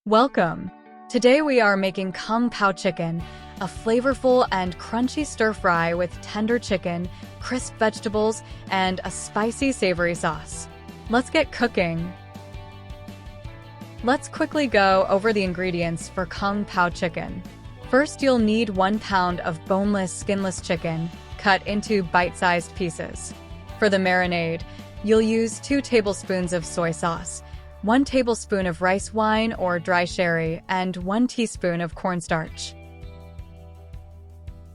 Welcome! Today we are making Kung Pao chicken, a flavorful and crunchy stir-fry with tender chicken, crisp vegetables, and a spicy savory sauce. Let's get cooking! Let's quickly go over the ingredients for Kung Pao chicken. First, you'll need 1 pound of boneless, skinless chicken, cut into bite-sized pieces. For the marinade, you'll use 2 tablespoons of soy sauce, 1 tablespoon of rice wine or dry sherry, and 1 teaspoon of cornstarch.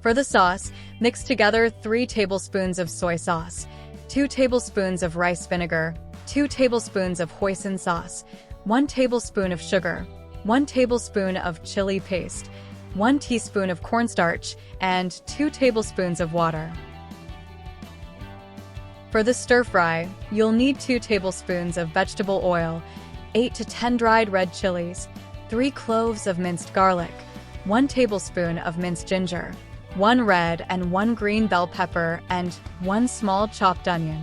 For the sauce, mix together 3 tablespoons of soy sauce, 2 tablespoons of rice vinegar, 2 tablespoons of hoisin sauce, 1 tablespoon of sugar, 1 tablespoon of chili paste, 1 teaspoon of cornstarch, and 2 tablespoons of water. For the stir-fry, you'll need 2 tablespoons of vegetable oil, 8 to 10 dried red chilies, 3 cloves of minced garlic, 1 tablespoon of minced ginger, 1 red and 1 green bell pepper, and 1 small chopped onion.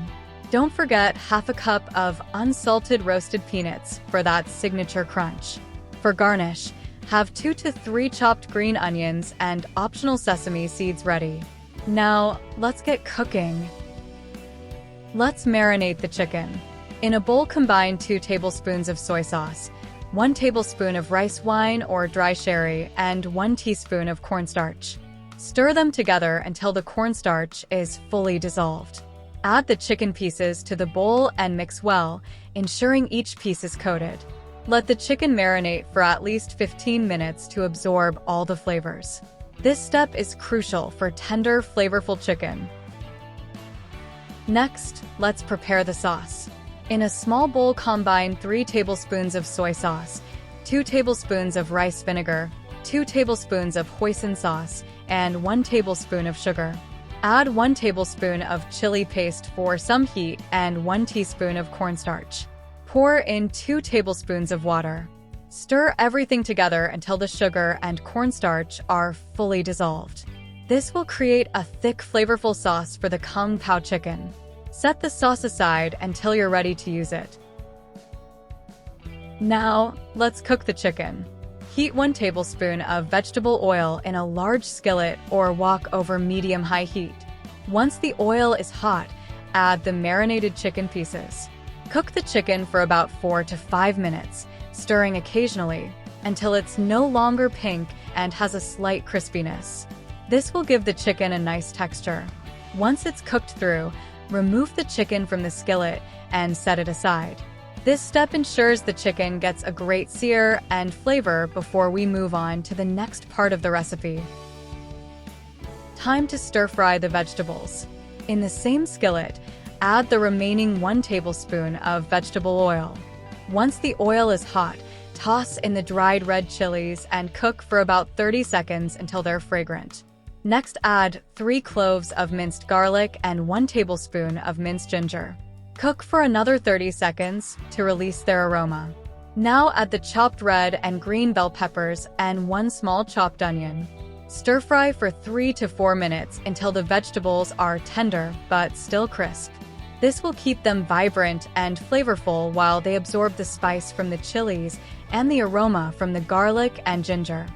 Don't forget half a cup of unsalted roasted peanuts for that signature crunch. For garnish, have 2 to 3 chopped green onions and optional sesame seeds ready. Now, let's get cooking. Let's marinate the chicken. In a bowl, combine 2 tablespoons of soy sauce, 1 tablespoon of rice wine or dry sherry, and 1 teaspoon of cornstarch. Stir them together until the cornstarch is fully dissolved. Add the chicken pieces to the bowl and mix well, ensuring each piece is coated. Let the chicken marinate for at least 15 minutes to absorb all the flavors. This step is crucial for tender, flavorful chicken. Next, let's prepare the sauce. In a small bowl, combine 3 tablespoons of soy sauce, 2 tablespoons of rice vinegar, 2 tablespoons of hoisin sauce, and 1 tablespoon of sugar. Add 1 tablespoon of chili paste for some heat and 1 teaspoon of cornstarch. Pour in 2 tablespoons of water. Stir everything together until the sugar and cornstarch are fully dissolved. This will create a thick, flavorful sauce for the Kung Pao chicken. Set the sauce aside until you're ready to use it. Now, let's cook the chicken. Heat 1 tablespoon of vegetable oil in a large skillet or wok over medium-high heat. Once the oil is hot, add the marinated chicken pieces. Cook the chicken for about 4 to 5 minutes, stirring occasionally until it's no longer pink and has a slight crispiness. This will give the chicken a nice texture. Once it's cooked through, remove the chicken from the skillet and set it aside. This step ensures the chicken gets a great sear and flavor before we move on to the next part of the recipe. Time to stir-fry the vegetables. In the same skillet, add the remaining 1 tablespoon of vegetable oil. Once the oil is hot, toss in the dried red chilies and cook for about 30 seconds until they're fragrant. Next, add 3 cloves of minced garlic and 1 tablespoon of minced ginger. Cook for another 30 seconds to release their aroma. Now add the chopped red and green bell peppers and 1 small chopped onion. Stir-fry for 3 to 4 minutes until the vegetables are tender but still crisp. This will keep them vibrant and flavorful while they absorb the spice from the chilies and the aroma from the garlic and ginger.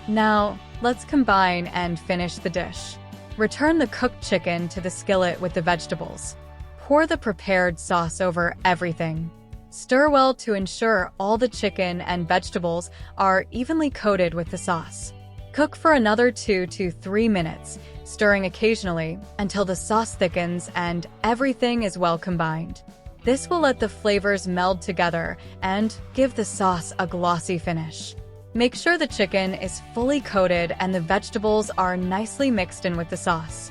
Now, let's combine and finish the dish. Return the cooked chicken to the skillet with the vegetables. Pour the prepared sauce over everything. Stir well to ensure all the chicken and vegetables are evenly coated with the sauce. Cook for another 2 to 3 minutes, stirring occasionally until the sauce thickens and everything is well combined. This will let the flavors meld together and give the sauce a glossy finish. Make sure the chicken is fully coated and the vegetables are nicely mixed in with the sauce.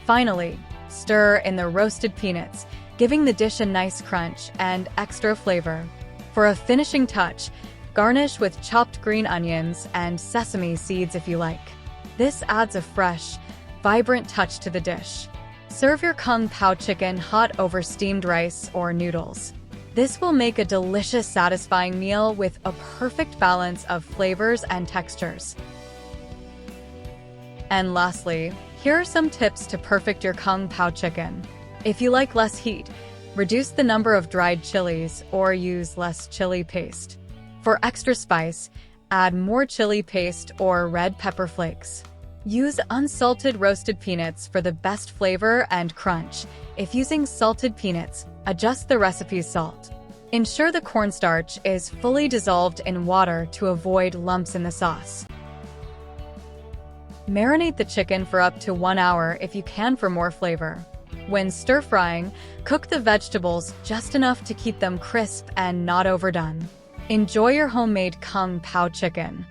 Finally, stir in the roasted peanuts, giving the dish a nice crunch and extra flavor. For a finishing touch, garnish with chopped green onions and sesame seeds if you like. This adds a fresh, vibrant touch to the dish. Serve your Kung Pao chicken hot over steamed rice or noodles. This will make a delicious, satisfying meal with a perfect balance of flavors and textures. And lastly, here are some tips to perfect your Kung Pao chicken. If you like less heat, Reduce the number of dried chilies or use less chili paste. For extra spice, add more chili paste or red pepper flakes. Use unsalted roasted peanuts for the best flavor and crunch. If using salted peanuts, adjust the recipe's salt. Ensure the cornstarch is fully dissolved in water to avoid lumps in the sauce. Marinate the chicken for up to 1 hour if you can for more flavor. When stir-frying, cook the vegetables just enough to keep them crisp and not overdone. Enjoy your homemade Kung Pao chicken.